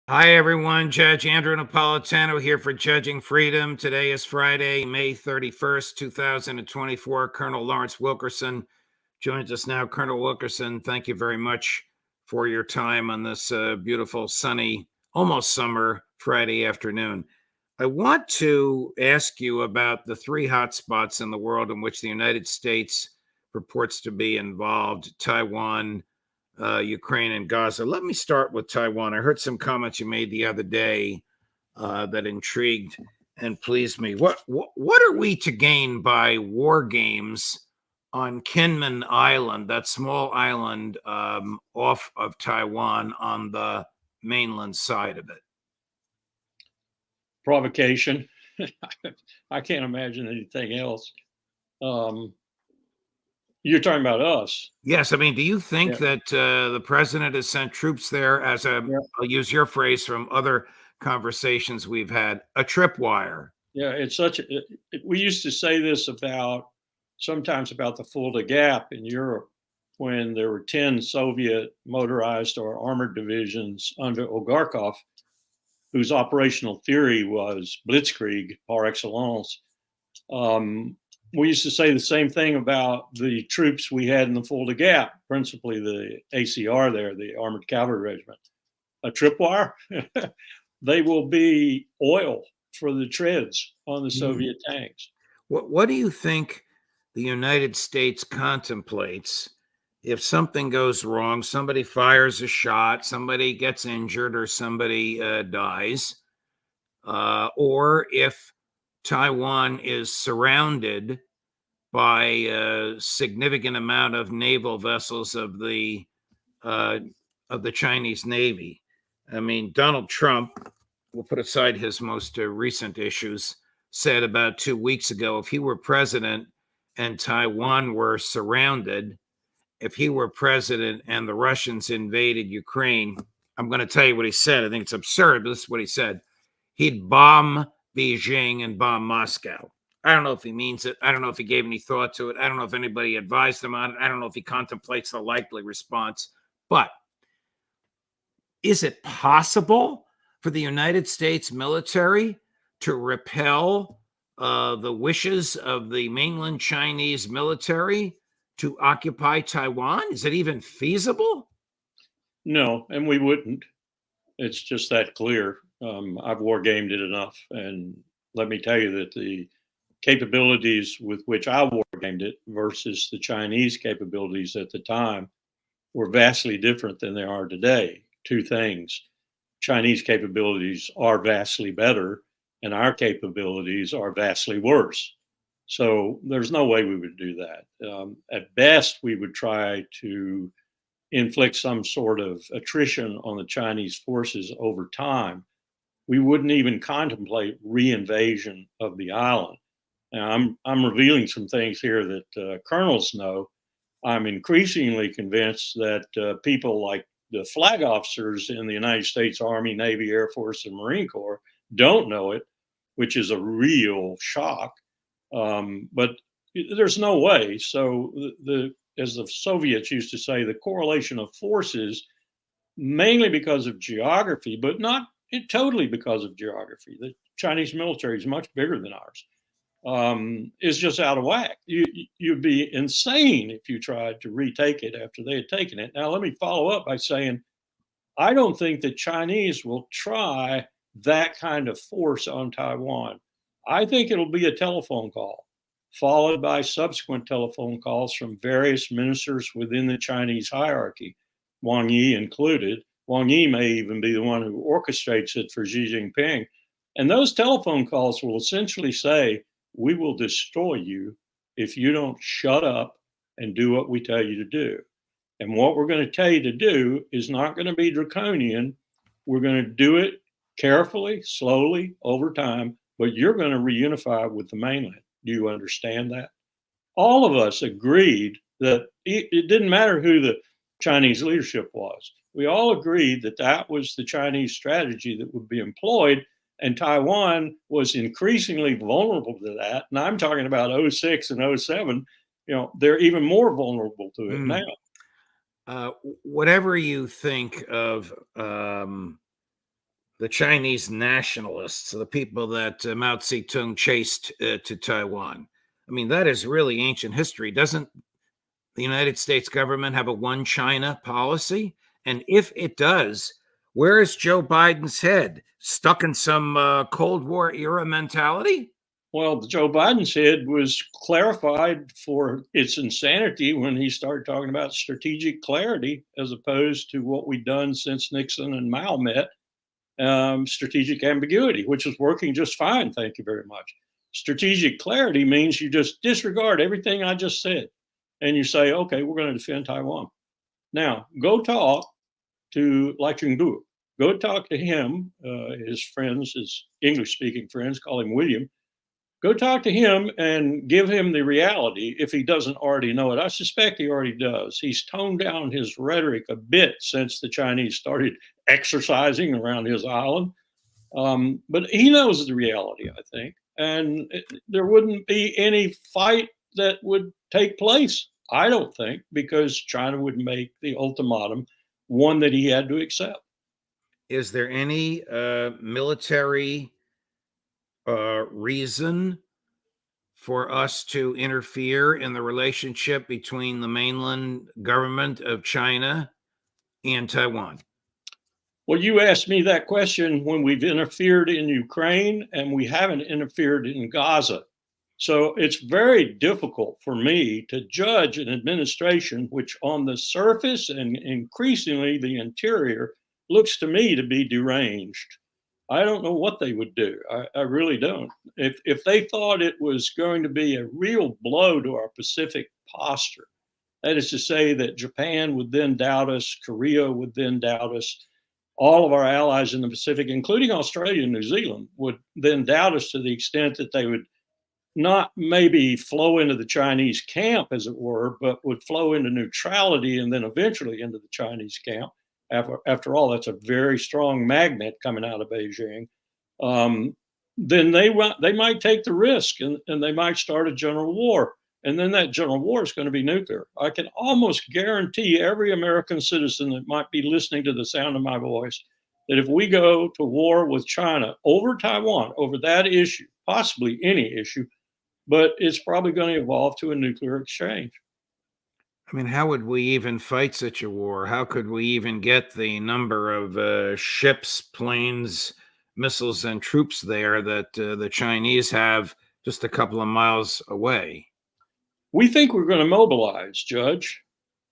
Hi, everyone. Judge Andrew Napolitano here for Judging Freedom. Today is Friday, May 31st, 2024. Colonel Lawrence Wilkerson joins us now. Colonel Wilkerson, thank you very much for your time on this beautiful, sunny, almost summer Friday afternoon. I want to ask you about the three hotspots in the world in which the United States purports to be involved: Taiwan, Ukraine, and Gaza. Let me start with Taiwan. I heard some comments you made the other day that intrigued and pleased me. What are we to gain by war games on Kinmen Island, that small island off of Taiwan on the mainland side of it? Provocation. I can't imagine anything else. Um, you're talking about us. Yes, I mean, do you think Yeah, that the president has sent troops there as a, yeah, I'll use your phrase from other conversations we've had, a tripwire? yeah. It's such. We used to say this about sometimes about the Fulda Gap in Europe when there were 10 Soviet motorized or armored divisions under Ogarkov, whose operational theory was blitzkrieg par excellence. Um, we used to say the same thing about the troops we had in the Fulda Gap, principally the ACR there, the Armored Cavalry Regiment. A tripwire, they will be oil for the treads on the Soviet tanks. What do you think the United States contemplates if something goes wrong? Somebody fires a shot, somebody gets injured, or somebody dies, or if Taiwan is surrounded by a significant amount of naval vessels uh, of the Chinese Navy. I mean, Donald Trump, we'll put aside his most recent issues, said about 2 weeks ago if he were president and Taiwan were surrounded, if he were president and the Russians invaded Ukraine, I'm going to tell you what he said. I think it's absurd, but this is what he said. He'd bomb Beijing and bomb Moscow. I don't know if he means it. I don't know if he gave any thought to it. I don't know if anybody advised him on it. I don't know if he contemplates the likely response. But is it possible for the United States military to repel the wishes of the mainland Chinese military to occupy Taiwan? Is it even feasible? No, and we wouldn't. It's just that clear. I've war gamed it enough, and let me tell you that the capabilities with which I war gamed it versus the Chinese capabilities at the time were vastly different than they are today. Two things: Chinese capabilities are vastly better, and our capabilities are vastly worse. So there's no way we would do that. At best, we would try to inflict some sort of attrition on the Chinese forces over time. We wouldn't even contemplate reinvasion of the island. Now, I'm revealing some things here that colonels know. I'm increasingly convinced that people like the flag officers in the United States Army, Navy, Air Force, and Marine Corps don't know it, which is a real shock. But there's no way. So as the Soviets used to say, the correlation of forces, mainly because of geography, but not totally because of geography. The Chinese military is much bigger than ours. Is just out of whack. You'd be insane if you tried to retake it after they had taken it. Now, let me follow up by saying I don't think the Chinese will try that kind of force on Taiwan. I think it'll be a telephone call, followed by subsequent telephone calls from various ministers within the Chinese hierarchy, Wang Yi included. Wang Yi may even be the one who orchestrates it for Xi Jinping. And those telephone calls will essentially say, we will destroy you if you don't shut up and do what we tell you to do. And what we're going to tell you to do is not going to be draconian. We're going to do it carefully, slowly, over time, but you're going to reunify with the mainland. Do you understand that? All of us agreed that it didn't matter who the Chinese leadership was. We all agreed that that was the Chinese strategy that would be employed. And Taiwan was increasingly vulnerable to that. And I'm talking about '06 and '07. They're even more vulnerable to it Mm. now. Whatever you think of the Chinese nationalists, the people that Mao Zedong chased to Taiwan. I mean, that is really ancient history. Doesn't the United States government have a one China policy? And if it does, where is Joe Biden's head? Stuck in some Cold War era mentality? Well, Joe Biden's head was clarified for its insanity when he started talking about strategic clarity as opposed to what we've done since Nixon and Mao met, strategic ambiguity, which is working just fine. Thank you very much. Strategic clarity means you just disregard everything I just said and you say, okay, we're going to defend Taiwan. Now, go talk to Lai Ching-tu. Go talk to him, his friends, his English-speaking friends, call him William. Go talk to him and give him the reality if he doesn't already know it. I suspect he already does. He's toned down his rhetoric a bit since the Chinese started exercising around his island. But he knows the reality, I think. And there wouldn't be any fight that would take place, I don't think, because China would make the ultimatum one that he had to accept. Is there any military reason for us to interfere in the relationship between the mainland government of China and Taiwan? Well, you asked me that question when we've interfered in Ukraine and we haven't interfered in Gaza. So it's very difficult for me to judge an administration which, on the surface and increasingly the interior, looks to me to be deranged. I don't know what they would do. I really don't. If they thought it was going to be a real blow to our Pacific posture, that is to say that Japan would then doubt us, Korea would then doubt us, all of our allies in the Pacific, including Australia and New Zealand, would then doubt us to the extent that they would not maybe flow into the Chinese camp, as it were, but would flow into neutrality and then eventually into the Chinese camp. After all, that's a very strong magnet coming out of Beijing. Then they might take the risk and they might start a general war. And then that general war is going to be nuclear. I can almost guarantee every American citizen that might be listening to the sound of my voice that if we go to war with China over Taiwan, over that issue, possibly any issue, but it's probably going to evolve to a nuclear exchange. I mean, how would we even fight such a war? How could we even get the number of ships, planes, missiles, and troops there that the Chinese have just a couple of miles away? We think we're going to mobilize, Judge.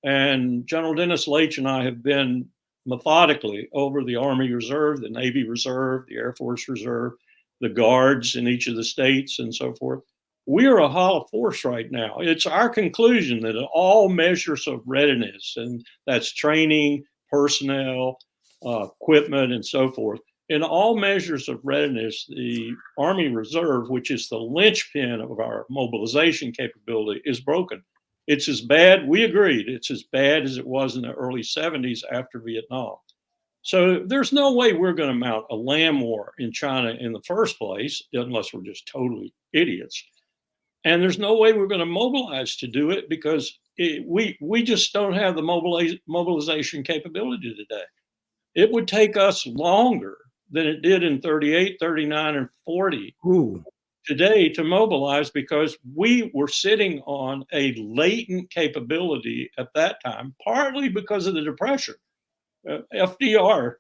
And General Dennis Leitch and I have been methodically over the Army Reserve, the Navy Reserve, the Air Force Reserve, the guards in each of the states, and so forth. We are a hollow force right now. It's our conclusion that all measures of readiness, and that's training, personnel, equipment, and so forth, in all measures of readiness, the Army Reserve, which is the linchpin of our mobilization capability, is broken. It's as bad, we agreed, it's as bad as it was in the early 70s after Vietnam. So there's no way we're going to mount a land war in China in the first place, unless we're just totally idiots. And there's no way we're going to mobilize to do it because we just don't have the mobilization capability today. It would take us longer than it did in 38, 39, and 40 today to mobilize because we were sitting on a latent capability at that time, partly because of the Depression. FDR,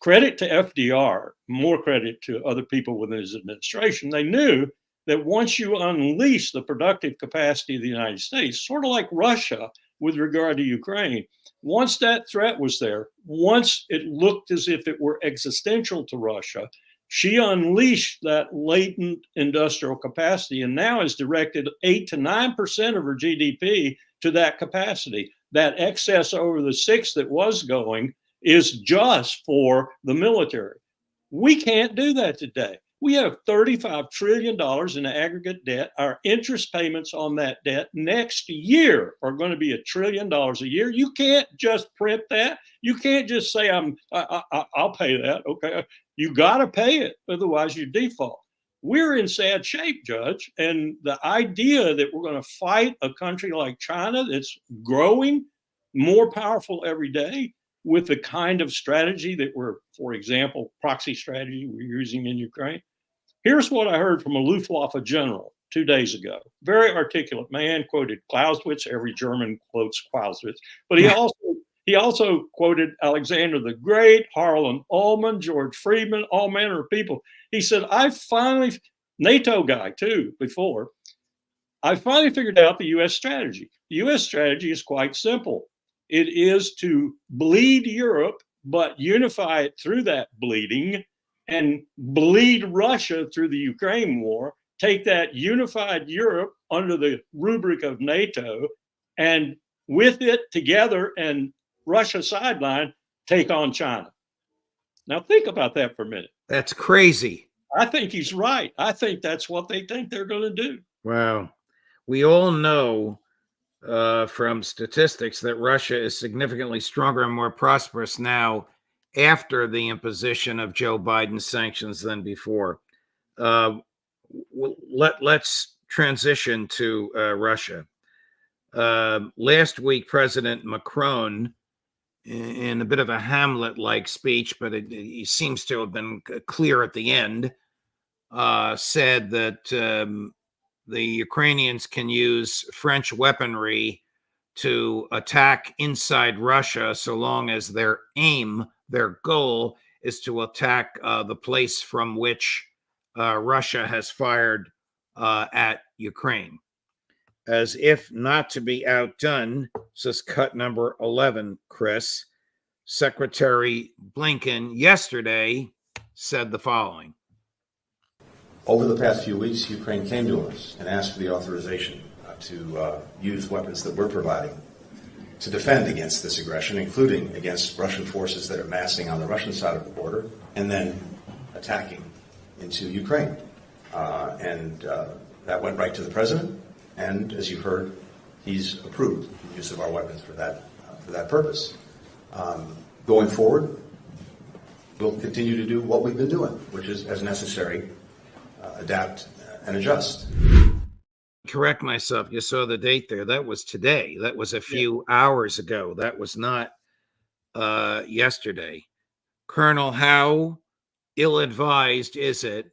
credit to FDR, more credit to other people within his administration, they knew that once you unleash the productive capacity of the United States, sort of like Russia with regard to Ukraine, once that threat was there, once it looked as if it were existential to Russia, she unleashed that latent industrial capacity and now has directed 8 to 9% of her GDP to that capacity. That excess over the 6 that was going is just for the military. We can't do that today. We have $35 trillion in aggregate debt. Our interest payments on that debt next year are going to be $1 trillion a year. You can't just print that. You can't just say, I'll pay that. Okay. You got to pay it. Otherwise you default. We're in sad shape, Judge. And the idea that we're going to fight a country like China that's growing more powerful every day, with the kind of strategy that we're, for example, proxy strategy we're using in Ukraine. Here's what I heard from a Luftwaffe general 2 days ago. Very articulate man, quoted Clausewitz. Every German quotes Clausewitz, but he also quoted Alexander the Great, Harlan Ullman, George Friedman, all manner of people. He said, NATO guy too, before, I finally figured out the U.S. strategy. The U.S. strategy is quite simple. It is to bleed Europe, but unify it through that bleeding and bleed Russia through the Ukraine war, take that unified Europe under the rubric of NATO, and with it together and Russia sideline, take on China. Now think about that for a minute. That's crazy. I think he's right. I think that's what they think they're going to do. Wow. We all know from statistics that Russia is significantly stronger and more prosperous now after the imposition of Joe Biden's sanctions than before. Let's transition to Russia. Last week, President Macron, in a bit of a Hamlet-like speech, but he seems to have been clear at the end, said that the Ukrainians can use French weaponry to attack inside Russia so long as their goal is to attack the place from which Russia has fired at Ukraine. As if not to be outdone, this is cut number 11, Chris, Secretary Blinken yesterday said the following. Over the past few weeks, Ukraine came to us and asked for the authorization to use weapons that we're providing to defend against this aggression, including against Russian forces that are massing on the Russian side of the border and then attacking into Ukraine. That went right to the president, and as you've heard, he's approved the use of our weapons for that purpose. Going forward, we'll continue to do what we've been doing, which is, as necessary, adapt and adjust. Correct myself. You saw the date there. That was today. That was a few hours ago. That was not yesterday. Colonel, how ill-advised is it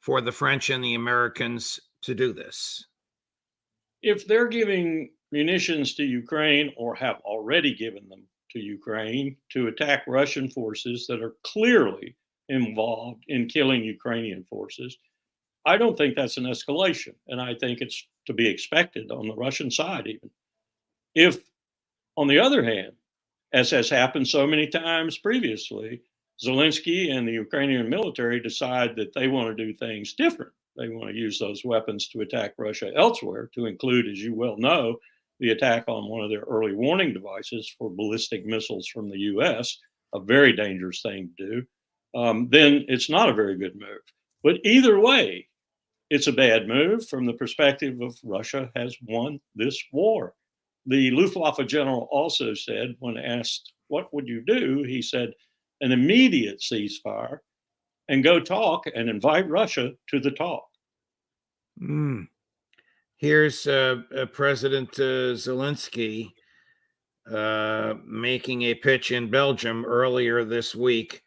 for the French and the Americans to do this? If they're giving munitions to Ukraine or have already given them to Ukraine to attack Russian forces that are clearly involved in killing Ukrainian forces, I don't think that's an escalation. And I think it's to be expected on the Russian side even. If, on the other hand, as has happened so many times previously, Zelensky and the Ukrainian military decide that they want to do things different. They want to use those weapons to attack Russia elsewhere, to include, as you well know, the attack on one of their early warning devices for ballistic missiles from the U.S., a very dangerous thing to do, then it's not a very good move. But either way, it's a bad move from the perspective of Russia has won this war. The Luftwaffe general also said, when asked, what would you do? He said, an immediate ceasefire and go talk and invite Russia to the talk. Here's President Zelensky making a pitch in Belgium earlier this week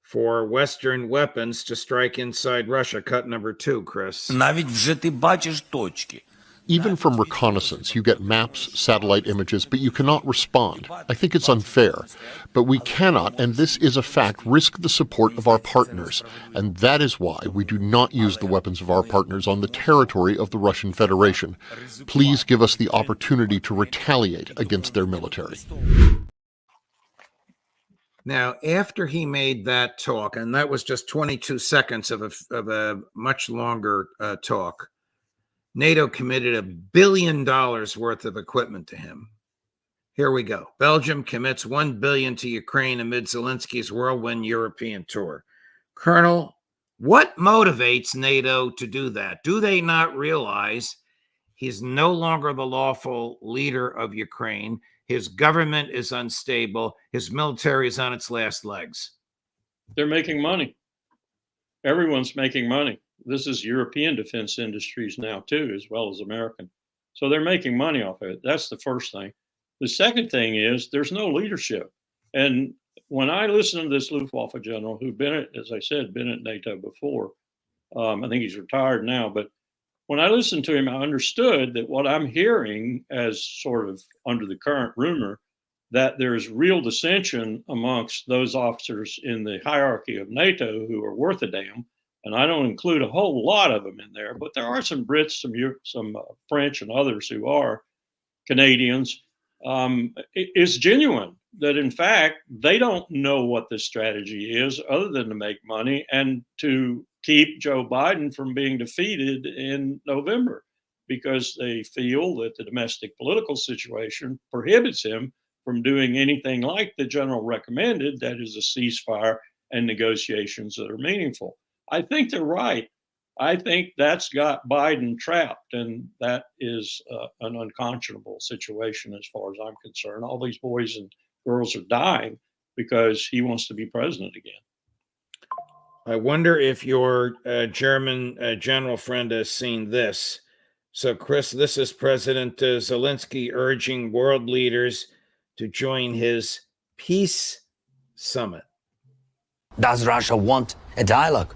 for Western weapons to strike inside Russia. Cut number 2, Chris. Навіть вже ти бачиш точки. Even from reconnaissance, you get maps, satellite images, but you cannot respond. I think it's unfair. But we cannot, and this is a fact, risk the support of our partners. And that is why we do not use the weapons of our partners on the territory of the Russian Federation. Please give us the opportunity to retaliate against their military. Now, after he made that talk, and that was just 22 seconds of a much longer talk, NATO committed $1 billion worth of equipment to him. Here we go. Belgium commits $1 billion to Ukraine amid Zelensky's whirlwind European tour. Colonel, what motivates NATO to do that? Do they not realize he's no longer the lawful leader of Ukraine? His government is unstable. His military is on its last legs. They're making money. Everyone's making money. This is European defense industries now too, as well as American. So they're making money off of it. That's the first thing. The second thing is there's no leadership. And when I listen to this Luftwaffe general, who been at, as I said, been at NATO before, I think he's retired now, but when I listened to him, I understood that what I'm hearing as sort of under the current rumor, that there's real dissension amongst those officers in the hierarchy of NATO who are worth a damn. And I don't include a whole lot of them in there, but there are some Brits, some French, and others who are Canadians. It's genuine that, in fact, they don't know what the strategy is other than to make money and to keep Joe Biden from being defeated in November, because they feel that the domestic political situation prohibits him from doing anything like the general recommended, that is, a ceasefire and negotiations that are meaningful. I think they're right. I think that's got Biden trapped, and that is an unconscionable situation as far as I'm concerned. All these boys and girls are dying because he wants to be president again. I wonder if your German general friend has seen this. So, Chris, this is President Zelensky urging world leaders to join his peace summit. Does Russia want a dialogue?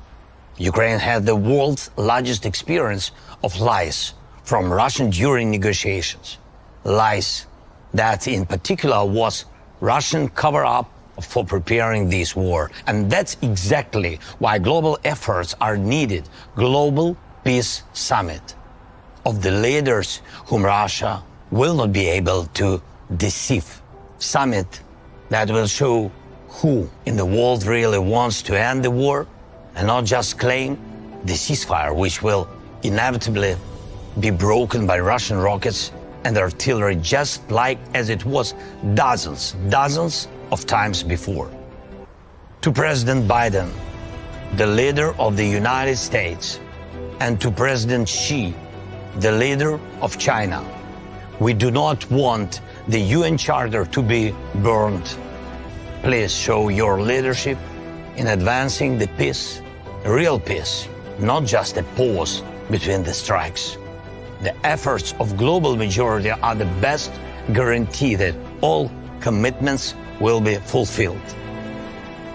Ukraine had the world's largest experience of lies from Russian during negotiations. Lies that in particular was Russian cover-up for preparing this war. And that's exactly why global efforts are needed. Global Peace Summit of the leaders whom Russia will not be able to deceive. Summit that will show who in the world really wants to end the war and not just claim the ceasefire, which will inevitably be broken by Russian rockets and artillery, just like as it was dozens of times before. To President Biden, the leader of the United States, and to President Xi, the leader of China, we do not want the UN Charter to be burned. Please show your leadership in advancing the peace, real peace, not just a pause between the strikes. The efforts of global majority are the best guarantee that all commitments will be fulfilled.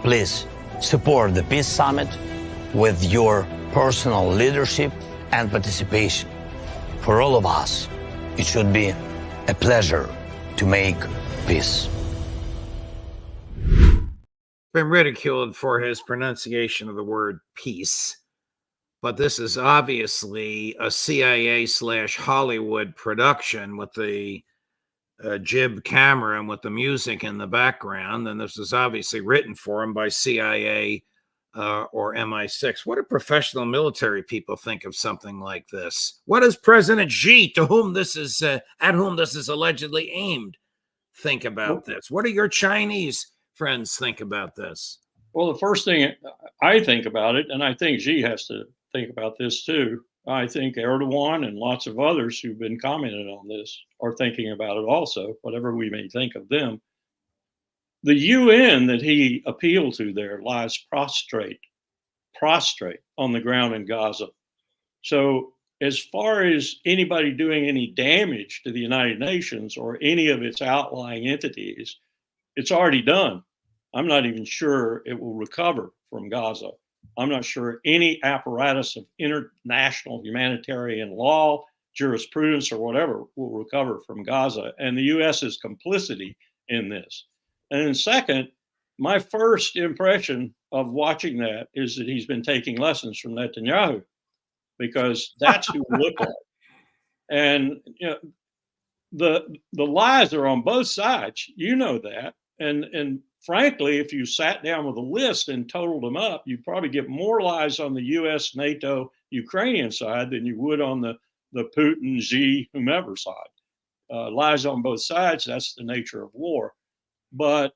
Please support the Peace Summit with your personal leadership and participation. For all of us, it should be a pleasure to make peace. Been ridiculed for his pronunciation of the word peace, but this is obviously a CIA/Hollywood production with the jib camera and with the music in the background, and this is obviously written for him by CIA or MI6. What do professional military people think of something like this? What does President Xi, at whom this is allegedly aimed, think about this? What do your Chinese friends think about this? Well, the first thing I think about it, and I think Xi has to think about this too, I think Erdogan and lots of others who've been commenting on this are thinking about it also, whatever we may think of them. The UN that he appealed to there lies prostrate on the ground in Gaza. So as far as anybody doing any damage to the United Nations or any of its outlying entities, it's already done. I'm not even sure it will recover from Gaza. I'm not sure any apparatus of international humanitarian law, jurisprudence, or whatever will recover from Gaza. And the U.S.'s complicity in this. And then second, my first impression of watching that is that he's been taking lessons from Netanyahu, because that's who we look like. And you know, the lies are on both sides. You know that. And frankly, if you sat down with a list and totaled them up, you'd probably get more lies on the U.S., NATO, Ukrainian side than you would on the Putin, Xi, whomever side. Lies on both sides. That's the nature of war. But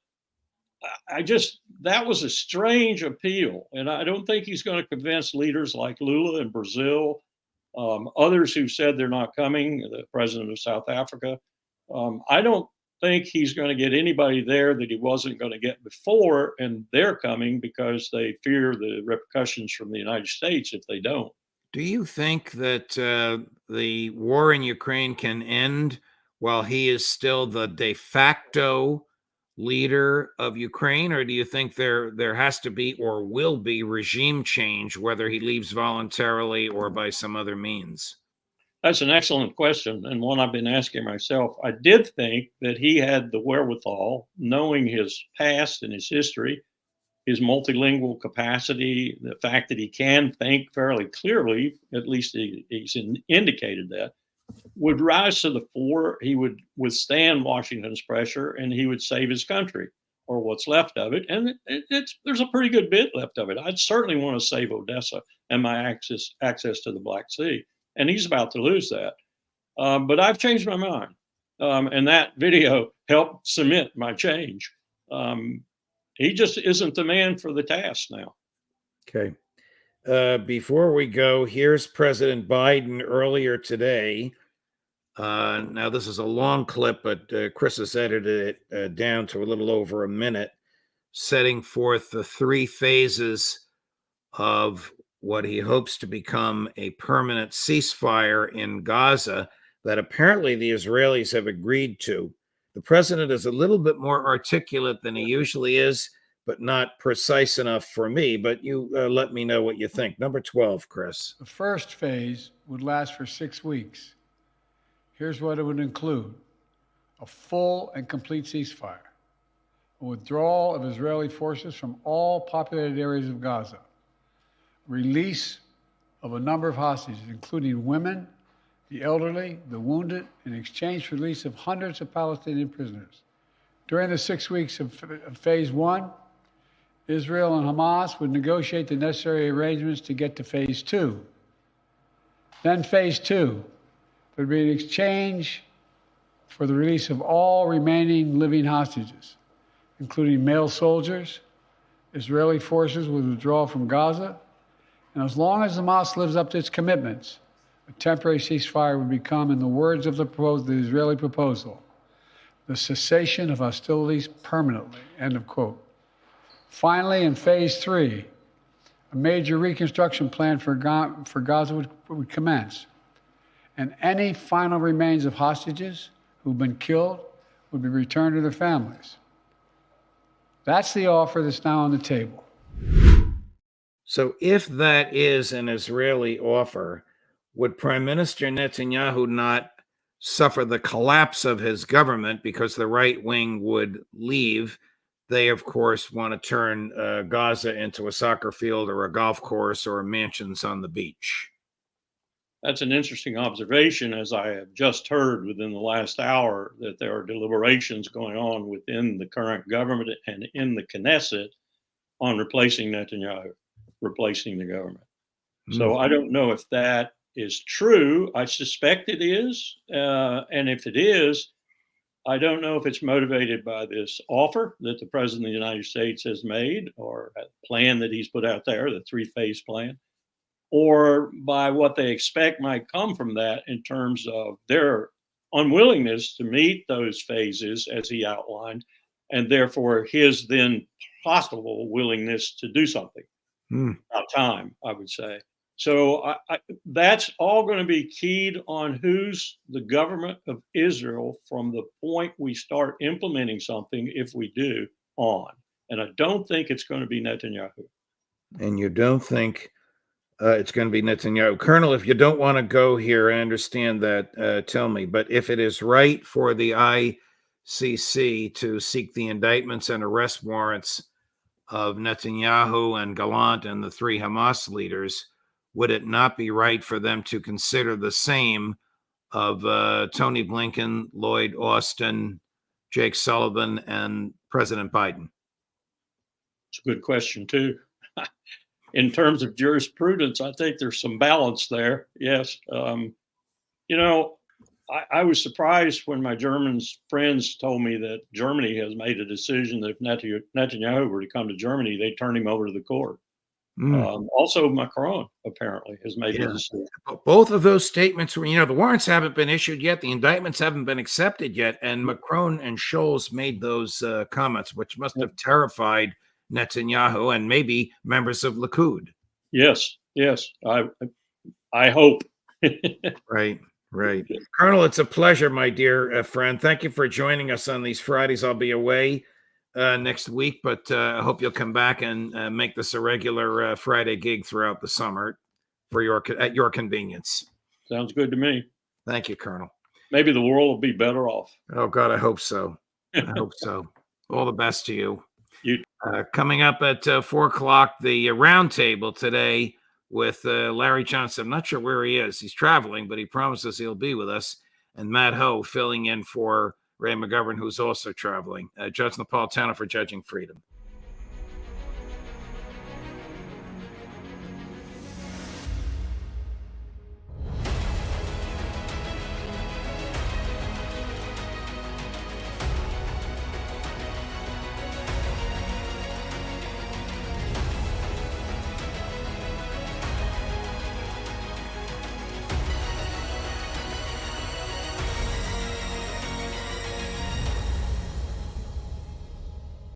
that was a strange appeal. And I don't think he's going to convince leaders like Lula in Brazil, others who've said they're not coming, the president of South Africa. I don't think he's going to get anybody there that he wasn't going to get before, and they're coming because they fear the repercussions from the United States if they don't. Do you think that the war in Ukraine can end while he is still the de facto leader of Ukraine, or do you think there has to be or will be regime change, whether he leaves voluntarily or by some other means? That's an excellent question, and one I've been asking myself. I did think that he had the wherewithal, knowing his past and his history, his multilingual capacity, the fact that he can think fairly clearly, at least he's indicated that, would rise to the fore. He would withstand Washington's pressure, and he would save his country, or what's left of it. And there's a pretty good bit left of it. I'd certainly want to save Odessa and my access to the Black Sea. And he's about to lose that. But I've changed my mind. And that video helped cement my change. He just isn't the man for the task now. Okay. Before we go, here's President Biden earlier today. Now, this is a long clip, but Chris has edited it down to a little over a minute, setting forth the 3 phases of what he hopes to become a permanent ceasefire in Gaza that apparently the Israelis have agreed to. The president is a little bit more articulate than he usually is, but not precise enough for me. But you let me know what you think. Number 12, Chris. The first phase would last for 6 weeks. Here's what it would include: a full and complete ceasefire, a withdrawal of Israeli forces from all populated areas of Gaza, release of a number of hostages, including women, the elderly, the wounded, in exchange for release of hundreds of Palestinian prisoners. During the 6 weeks of phase 1, Israel and Hamas would negotiate the necessary arrangements to get to phase 2. Then phase 2 would be an exchange for the release of all remaining living hostages, including male soldiers. Israeli forces would withdraw from Gaza, and as long as Hamas lives up to its commitments, a temporary ceasefire would become, in the words of the Israeli proposal, the cessation of hostilities permanently, end of quote. Finally, in phase 3, a major reconstruction plan for Gaza would commence, and any final remains of hostages who've been killed would be returned to their families. That's the offer that's now on the table. So if that is an Israeli offer, would Prime Minister Netanyahu not suffer the collapse of his government because the right wing would leave? They, of course, want to turn Gaza into a soccer field or a golf course or mansions on the beach. That's an interesting observation, as I have just heard within the last hour that there are deliberations going on within the current government and in the Knesset on replacing Netanyahu, replacing the government. So I don't know if that is true. I suspect it is. And if it is, I don't know if it's motivated by this offer that the President of the United States has made, or a plan that he's put out there, the 3-phase plan, or by what they expect might come from that in terms of their unwillingness to meet those phases as he outlined, and therefore his then possible willingness to do something. About time, I would say. So that's all going to be keyed on who's the government of Israel from the point we start implementing something, if we do, on. And I don't think it's going to be Netanyahu. And you don't think it's going to be Netanyahu. Colonel, if you don't want to go here, I understand that. Tell me. But if it is right for the ICC to seek the indictments and arrest warrants of Netanyahu and Gallant and the 3 Hamas leaders, would it not be right for them to consider the same of Tony Blinken, Lloyd Austin, Jake Sullivan, and President Biden? It's a good question, too. In terms of jurisprudence, I think there's some balance there. Yes. I was surprised when my German friends told me that Germany has made a decision that if Netanyahu were to come to Germany, they'd turn him over to the court. Also, Macron apparently has made a decision. Both of those statements were, the warrants haven't been issued yet. The indictments haven't been accepted yet. And Macron and Scholz made those comments, which must have terrified Netanyahu and maybe members of Likud. Yes. I hope. Right. Colonel, it's a pleasure, my dear friend. Thank you for joining us on these Fridays. I'll be away next week, but I hope you'll come back and make this a regular Friday gig throughout the summer at your convenience. Sounds good to me. Thank you, Colonel. Maybe the world will be better off. Oh, God, I hope so. I hope so. All the best to you. You coming up at 4 o'clock, the roundtable today with Larry Johnson. I'm not sure where he is. He's traveling, but he promises he'll be with us. And Matt Ho filling in for Ray McGovern, who's also traveling. Judge Napolitano for Judging Freedom.